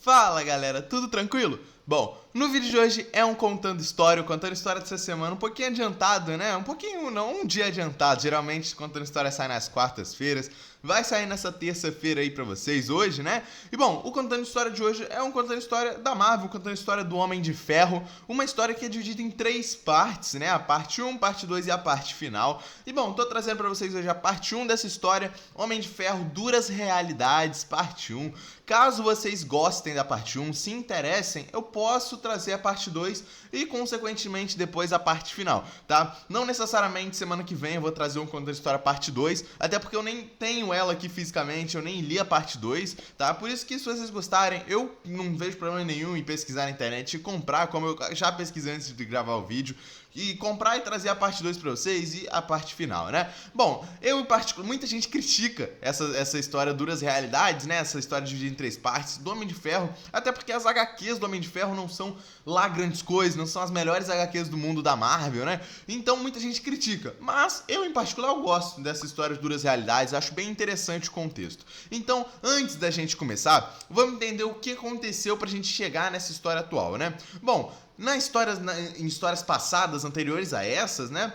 Fala galera, tudo tranquilo? Bom, no vídeo de hoje é um contando história dessa semana um pouquinho adiantado, né? Um pouquinho, não, um dia adiantado. Geralmente contando história sai nas quartas-feiras, vai sair nessa terça-feira aí pra vocês hoje, né? E bom, o contando história de hoje é um contando história da Marvel, um contando história do Homem de Ferro, uma história que é dividida em 3 partes, né? A parte 1, parte 2 e a parte final. E bom, tô trazendo pra vocês hoje a parte 1 dessa história, Homem de Ferro, Duras Realidades, parte 1. Caso vocês gostem da parte 1, se interessem, eu posso trazer a parte 2 e, consequentemente, depois a parte final, tá? Não necessariamente semana que vem eu vou trazer um conto da história parte 2, até porque eu nem tenho ela aqui fisicamente, eu nem li a parte 2, tá? Por isso que, se vocês gostarem, eu não vejo problema nenhum em pesquisar na internet e comprar, como eu já pesquisei antes de gravar o vídeo, e comprar e trazer a parte 2 pra vocês e a parte final, né? Bom, eu em particular, muita gente critica essa história Duras Realidades, né? Essa história dividida em 3 partes do Homem de Ferro, até porque as HQs do Homem de Ferro não são lá grandes coisas, não são as melhores HQs do mundo da Marvel, né? Então muita gente critica, mas eu em particular eu gosto dessa história de Duras Realidades, acho bem interessante o contexto. Então, antes da gente começar, vamos entender o que aconteceu pra gente chegar nessa história atual, né? Bom, em histórias passadas, anteriores a essas, né?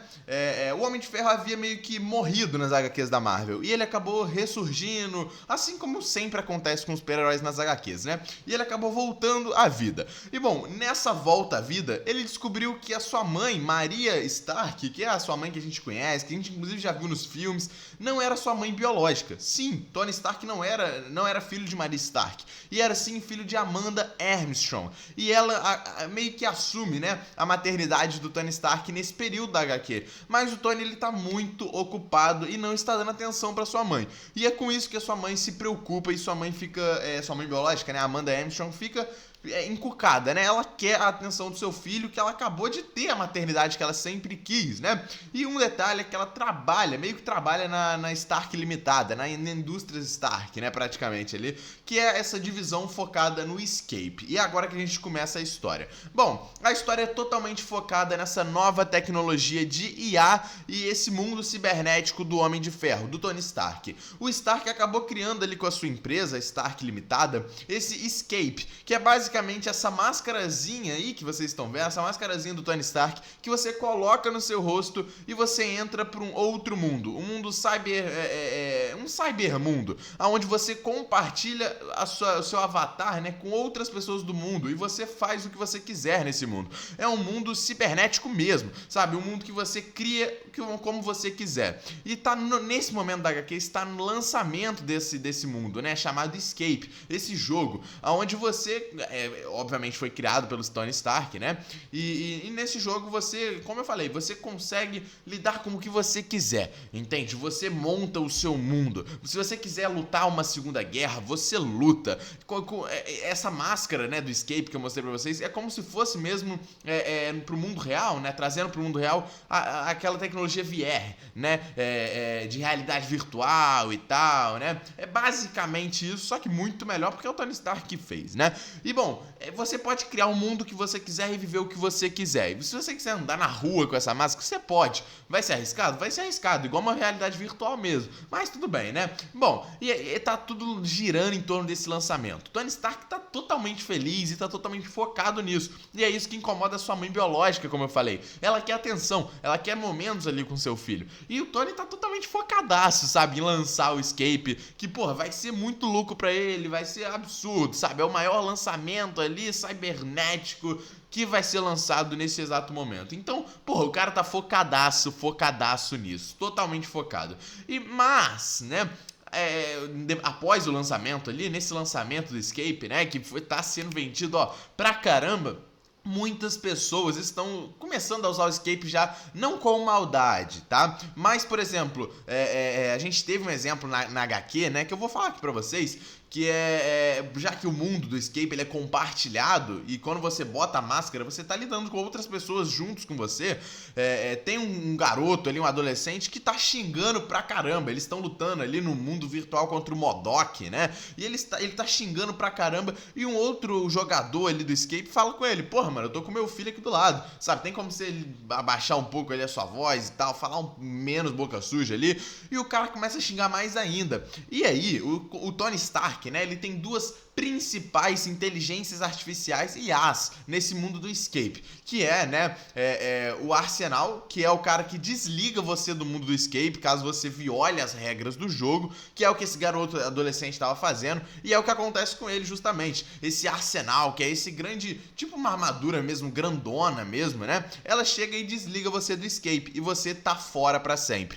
O Homem de Ferro havia meio que morrido nas HQs da Marvel. E ele acabou ressurgindo, assim como sempre acontece com os super-heróis nas HQs, né? E ele acabou voltando à vida. E bom, nessa volta à vida, ele descobriu que a sua mãe, Maria Stark, que é a sua mãe que a gente conhece, que a gente inclusive já viu nos filmes, não era sua mãe biológica. Sim, Tony Stark não era filho de Maria Stark. E era sim filho de Amanda Armstrong. E ela meio que assume, né, a maternidade do Tony Stark nesse período da HQ. Mas o Tony, ele tá muito ocupado e não está dando atenção pra sua mãe. E é com isso que a sua mãe se preocupa e sua mãe fica, sua mãe biológica, né, Amanda Armstrong, fica encucada, né? Ela quer a atenção do seu filho, que ela acabou de ter a maternidade que ela sempre quis, né? E um detalhe é que ela meio que trabalha na Stark Limitada, na Indústrias Stark, né? Praticamente ali, que é essa divisão focada no escape. E é agora que a gente começa a história. Bom, a história é totalmente focada nessa nova tecnologia de IA e esse mundo cibernético do Homem de Ferro, do Tony Stark. O Stark acabou criando ali com a sua empresa, Stark Limitada, esse escape, que é basicamente essa máscarazinha aí que vocês estão vendo, essa máscarazinha do Tony Stark, que você coloca no seu rosto e você entra para um outro mundo, um mundo um cybermundo, onde você compartilha o seu avatar, né, com outras pessoas do mundo e você faz o que você quiser nesse mundo. É um mundo cibernético mesmo, sabe? Um mundo que você cria como você quiser. E tá nesse momento da HQ, está no lançamento desse mundo, né, chamado Escape, esse jogo, onde você obviamente foi criado pelos Tony Stark, né? E nesse jogo você, como eu falei, você consegue lidar com o que você quiser, entende? Você monta o seu mundo. Se você quiser lutar uma segunda guerra, você luta. Essa máscara, né, do Escape que eu mostrei pra vocês é como se fosse mesmo pro mundo real, né? Trazendo pro mundo real aquela tecnologia VR, né? De realidade virtual e tal, né? É basicamente isso, só que muito melhor porque é o Tony Stark que fez, né? E bom, você pode criar um mundo que você quiser e viver o que você quiser. E se você quiser andar na rua com essa máscara, você pode. Vai ser arriscado? Vai ser arriscado, igual uma realidade virtual mesmo. Mas tudo bem, né? Bom, e tá tudo girando em torno desse lançamento. Tony Stark tá totalmente feliz e tá totalmente focado nisso. E é isso que incomoda a sua mãe biológica, como eu falei. Ela quer atenção, ela quer momentos ali com seu filho. E o Tony tá totalmente focadaço, sabe? Em lançar o Escape, que, porra, vai ser muito lucro pra ele, vai ser absurdo, sabe? É o maior lançamento ali, cibernético, que vai ser lançado nesse exato momento. Então, porra, o cara tá focadaço nisso, totalmente focado. Mas, né, após o lançamento ali, nesse lançamento do Escape, né, que tá sendo vendido, ó, pra caramba, muitas pessoas estão começando a usar o Escape já não com maldade, tá? Mas, por exemplo, a gente teve um exemplo na HQ, né, que eu vou falar aqui pra vocês, que já que o mundo do Escape ele é compartilhado e quando você bota a máscara, você tá lidando com outras pessoas juntos com você. Tem um garoto ali, um adolescente que tá xingando pra caramba. Eles estão lutando ali no mundo virtual contra o MODOK, né? E ele tá xingando pra caramba e um outro jogador ali do Escape fala com ele: porra, mano, eu tô com meu filho aqui do lado, sabe? Tem como você abaixar um pouco ali a sua voz e tal, falar menos boca suja ali. E o cara começa a xingar mais ainda. E aí, o Tony Stark, Stark, né? Ele tem duas principais inteligências artificiais IAs nesse mundo do Escape, que é, né, o Arsenal, que é o cara que desliga você do mundo do Escape caso você viole as regras do jogo, que é o que esse garoto adolescente estava fazendo, e é o que acontece com ele justamente. Esse Arsenal, que é esse grande, tipo uma armadura mesmo, grandona mesmo, né? Ela chega e desliga você do Escape, e você tá fora pra sempre.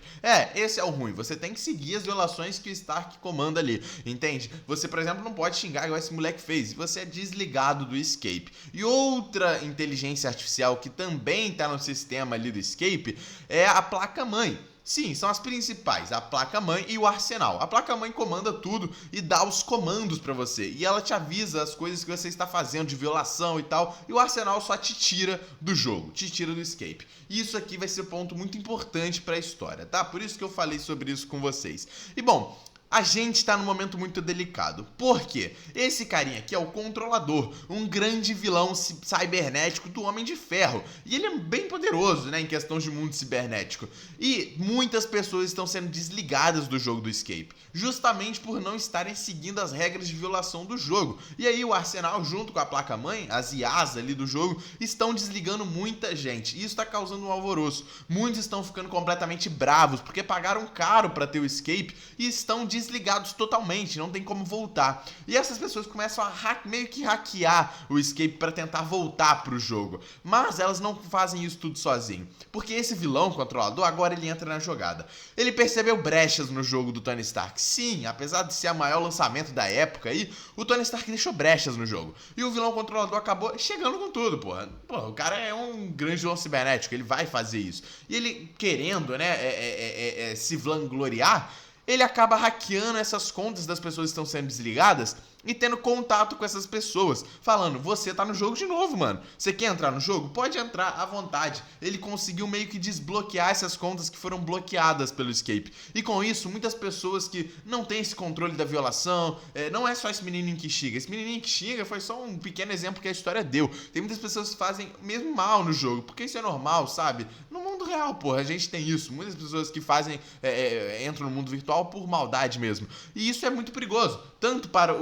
Esse é o ruim, você tem que seguir as violações que o Stark comanda ali, entende? Você, por exemplo, não pode xingar igual esse moleque fez, você é desligado do Escape. E outra inteligência artificial que também tá no sistema ali do Escape é a placa-mãe. Sim, são as principais, a placa-mãe e o Arsenal. A placa-mãe comanda tudo e dá os comandos pra você. E ela te avisa as coisas que você está fazendo de violação e tal. E o Arsenal só te tira do jogo, te tira do Escape. E isso aqui vai ser um ponto muito importante pra história, tá? Por isso que eu falei sobre isso com vocês. E bom, a gente tá num momento muito delicado. Por quê? Esse carinha aqui é o Controlador, um grande vilão cibernético do Homem de Ferro. E ele é bem poderoso, né, em questão de mundo cibernético. E muitas pessoas estão sendo desligadas do jogo do Escape, justamente por não estarem seguindo as regras de violação do jogo. E aí o Arsenal, junto com a placa-mãe, as IAs ali do jogo, estão desligando muita gente. E isso tá causando um alvoroço. Muitos estão ficando completamente bravos, porque pagaram caro pra ter o Escape e estão desligados totalmente, não tem como voltar. E essas pessoas começam a meio que hackear o Escape para tentar voltar pro jogo. Mas elas não fazem isso tudo sozinho, porque esse vilão controlador agora ele entra na jogada. Ele percebeu brechas no jogo do Tony Stark. Sim, apesar de ser o maior lançamento da época aí, o Tony Stark deixou brechas no jogo. E o vilão controlador acabou chegando com tudo, porra. Porra, o cara é um grande vilão cibernético, ele vai fazer isso. E ele querendo, né, se vangloriar, ele acaba hackeando essas contas das pessoas que estão sendo desligadas e tendo contato com essas pessoas, falando, você tá no jogo de novo, mano. Você quer entrar no jogo? Pode entrar à vontade. Ele conseguiu meio que desbloquear essas contas que foram bloqueadas pelo Escape. E com isso, muitas pessoas que não têm esse controle da violação, não é só esse menininho que xinga. Esse menininho que xinga foi só um pequeno exemplo que a história deu. Tem muitas pessoas que fazem mesmo mal no jogo, porque isso é normal, sabe? No mundo real, porra, a gente tem isso. Muitas pessoas que fazem, entram no mundo virtual por maldade mesmo. E isso é muito perigoso, tanto para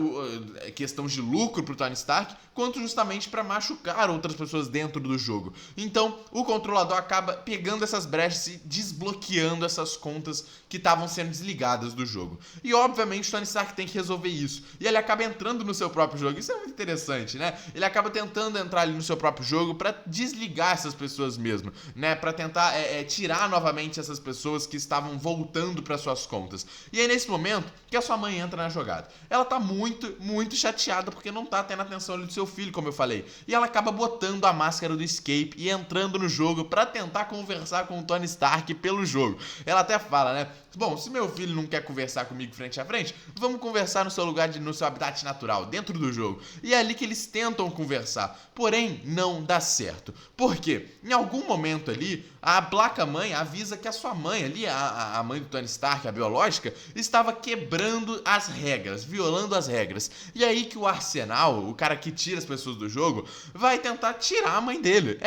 questão de lucro pro Tony Stark, quanto justamente para machucar outras pessoas dentro do jogo. Então, o controlador acaba pegando essas brechas e desbloqueando essas contas que estavam sendo desligadas do jogo. E, obviamente, o Tony Stark tem que resolver isso. E ele acaba entrando no seu próprio jogo. Isso é muito interessante, né? Ele acaba tentando entrar ali no seu próprio jogo para desligar essas pessoas mesmo, né? Para tentar tirar novamente essas pessoas que estavam voltando para suas contas. E é nesse momento que a sua mãe entra na jogada. Ela tá muito chateada porque não tá tendo atenção ali do seu filho, como eu falei. E ela acaba botando a máscara do Escape e entrando no jogo pra tentar conversar com o Tony Stark pelo jogo. Ela até fala, né? Bom, se meu filho não quer conversar comigo frente a frente, vamos conversar no seu lugar, no seu habitat natural, dentro do jogo. E é ali que eles tentam conversar. Porém, não dá certo. Por quê? Em algum momento ali, a placa-mãe avisa que a sua mãe ali, a mãe do Tony Stark, a biológica, estava quebrando as regras, violando as regras. E aí que o Arsenal, o cara que tira as pessoas do jogo, vai tentar tirar a mãe dele.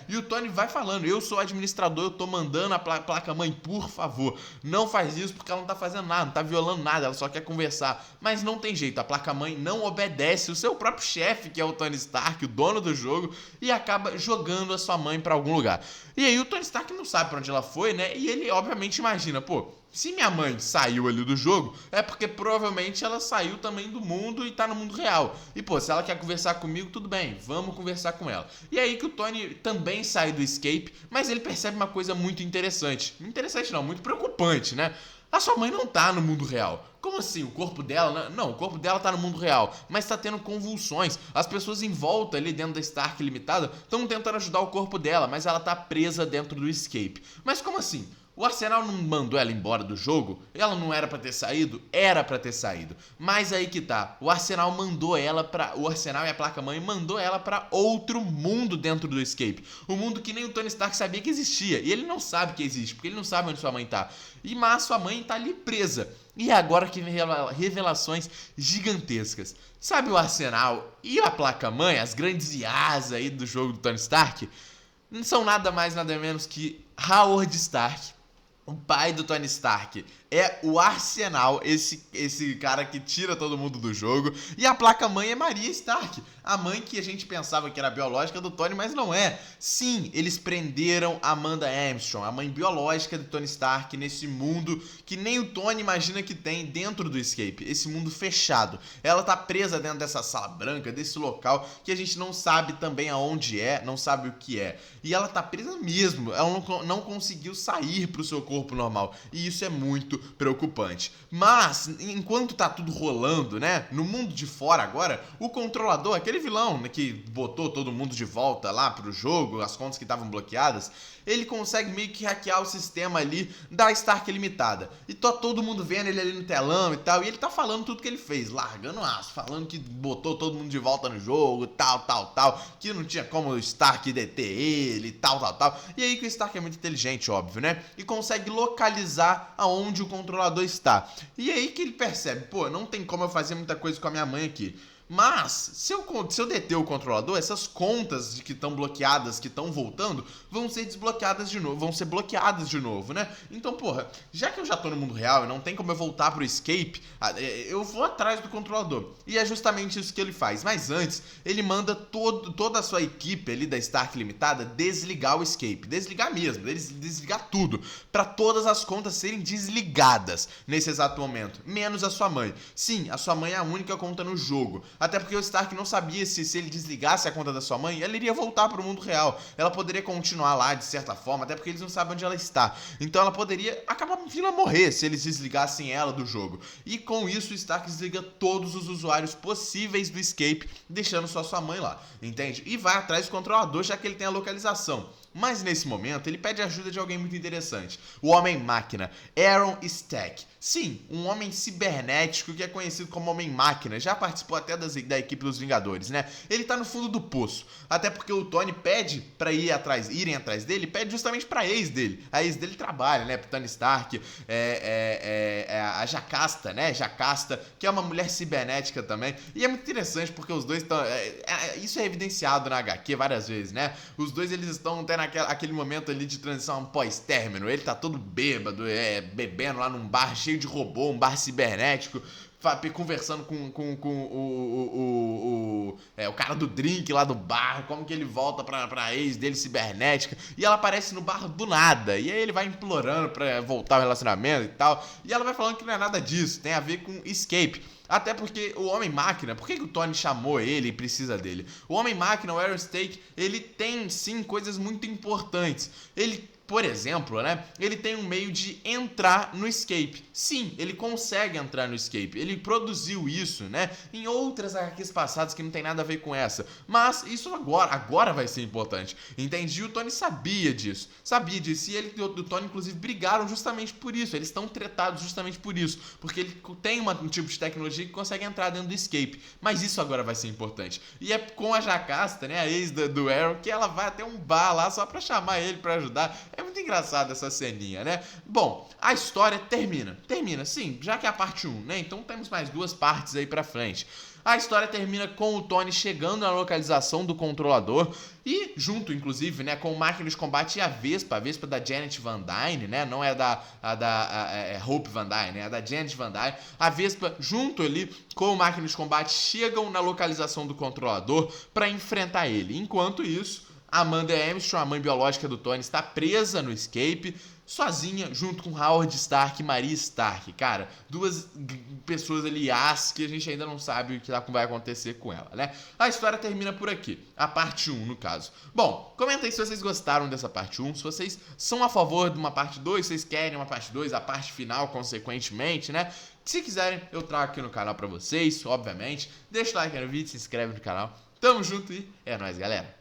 E o Tony vai falando, eu sou administrador, eu tô mandando a placa-mãe, por favor, não faz isso porque ela não tá fazendo nada, não tá violando nada, ela só quer conversar. Mas não tem jeito, a placa-mãe não obedece o seu próprio chefe, que é o Tony Stark, o dono do jogo, e acaba jogando a sua mãe pra algum lugar. E aí o Tony Stark não sabe pra onde ela foi, né? E ele obviamente imagina, pô, se minha mãe saiu ali do jogo, é porque provavelmente ela saiu também do mundo e tá no mundo real. E pô, se ela quer conversar comigo, tudo bem, vamos conversar com ela. E aí que o Tony também sai do Escape, mas ele percebe uma coisa muito interessante. Interessante não, muito preocupante, né? A sua mãe não tá no mundo real. Como assim? O corpo dela... Não, o corpo dela tá no mundo real, mas tá tendo convulsões. As pessoas em volta ali dentro da Stark Limitada estão tentando ajudar o corpo dela, mas ela tá presa dentro do Escape. Mas como assim? O Arsenal não mandou ela embora do jogo? Ela não era pra ter saído? Era pra ter saído. Mas aí que tá. O Arsenal mandou ela pra... O Arsenal e a placa-mãe mandou ela pra outro mundo dentro do Escape. Um mundo que nem o Tony Stark sabia que existia. E ele não sabe que existe, porque ele não sabe onde sua mãe tá. Mas sua mãe tá ali presa. E agora que vem revelações gigantescas. Sabe o Arsenal e a placa-mãe, as grandes IAs aí do jogo do Tony Stark? Não são nada mais, nada menos que Howard Stark, O pai do Tony Stark é o Arsenal, esse cara que tira todo mundo do jogo. E a placa-mãe é Maria Stark, a mãe que a gente pensava que era biológica do Tony, mas não é. Sim, eles prenderam Amanda Armstrong, a mãe biológica do Tony Stark, nesse mundo que nem o Tony imagina que tem dentro do Escape. Esse mundo fechado. Ela tá presa dentro dessa sala branca, desse local que a gente não sabe também aonde é, não sabe o que é. E ela tá presa mesmo, ela não conseguiu sair pro seu corpo normal. E isso é muito preocupante. Mas, enquanto tá tudo rolando, né, no mundo de fora agora, o controlador, aquele vilão, né, que botou todo mundo de volta lá pro jogo, as contas que estavam bloqueadas, ele consegue meio que hackear o sistema ali da Stark Limitada. E tá todo mundo vendo ele ali no telão e tal, e ele tá falando tudo que ele fez, largando aço, falando que botou todo mundo de volta no jogo, tal, que não tinha como o Stark deter ele, tal. E aí que o Stark é muito inteligente, óbvio, né? E consegue localizar aonde o controlador está. E aí que ele percebe, pô, não tem como eu fazer muita coisa com a minha mãe aqui. Mas, se eu deter o controlador, essas contas que estão bloqueadas, que estão voltando, vão ser desbloqueadas de novo, vão ser bloqueadas de novo, né? Então, porra, já que eu já tô no mundo real e não tem como eu voltar pro escape, eu vou atrás do controlador. E é justamente isso que ele faz. Mas antes, ele manda toda a sua equipe ali da Stark Limitada desligar o escape. Desligar mesmo, desligar tudo. Pra todas as contas serem desligadas nesse exato momento. Menos a sua mãe. Sim, a sua mãe é a única conta no jogo. Até porque o Stark não sabia se ele desligasse a conta da sua mãe, ela iria voltar pro mundo real. Ela poderia continuar lá de certa forma, até porque eles não sabem onde ela está. Então ela poderia acabar vindo a morrer se eles desligassem ela do jogo. E com isso o Stark desliga todos os usuários possíveis do escape, deixando só sua mãe lá, entende? E vai atrás do controlador, já que ele tem a localização. Mas nesse momento ele pede ajuda de alguém muito interessante, o Homem-Máquina, Aaron Stack. Sim, um homem cibernético que é conhecido como Homem-Máquina, já participou até da equipe dos Vingadores, né? Ele tá no fundo do poço, até porque o Tony pede pra irem atrás dele, pede justamente pra ex dele. A ex dele trabalha, né, pro Tony Stark, a Jocasta, né, Jocasta, que é uma mulher cibernética também. E é muito interessante porque os dois estão... isso é evidenciado na HQ várias vezes, né? Os dois, eles estão tendo aquele momento ali de transição pós-término. Ele tá todo bêbado, bebendo lá num bar cheio de robô, um bar cibernético, conversando com o cara do drink lá do bar, como que ele volta pra ex dele cibernética, e ela aparece no bar do nada, e aí ele vai implorando pra voltar ao relacionamento e tal, e ela vai falando que não é nada disso, tem a ver com escape. Até porque o Homem-Máquina, por que o Tony chamou ele e precisa dele? O Homem-Máquina, o Aaron Stack, ele tem sim coisas muito importantes. Ele, por exemplo, né, ele tem um meio de entrar no escape. Sim, ele consegue entrar no escape. Ele produziu isso, né, em outras HQs passadas que não tem nada a ver com essa. Mas isso agora vai ser importante. Entendi? O Tony sabia disso. E ele e o Tony, inclusive, brigaram justamente por isso. Eles estão tretados justamente por isso. Porque ele tem um tipo de tecnologia que consegue entrar dentro do escape. Mas isso agora vai ser importante. E é com a Jocasta, né, a ex do Arrow, que ela vai até um bar lá só pra chamar ele pra ajudar. É muito engraçado essa ceninha, né? Bom, a história termina, sim, já que é a parte 1, né? Então temos mais 2 partes aí pra frente. A história termina com o Tony chegando na localização do controlador e junto, inclusive, né, com o Máquina de Combate e a Vespa da Janet Van Dyne, né, não é é Hope Van Dyne, é da Janet Van Dyne. A Vespa, junto ali com o Máquina de Combate, chegam na localização do controlador para enfrentar ele. Enquanto isso, Amanda Armstrong, a mãe biológica do Tony, está presa no escape, sozinha, junto com Howard Stark e Maria Stark. Cara, 2 pessoas aliás que a gente ainda não sabe o que vai acontecer com ela, né? A história termina por aqui, a parte 1, no caso. Bom, comenta aí se vocês gostaram dessa parte 1, se vocês são a favor de uma parte 2, se vocês querem uma parte 2, a parte final, consequentemente, né? Se quiserem, eu trago aqui no canal pra vocês, obviamente. Deixa o like no vídeo, se inscreve no canal. Tamo junto e é nóis, galera!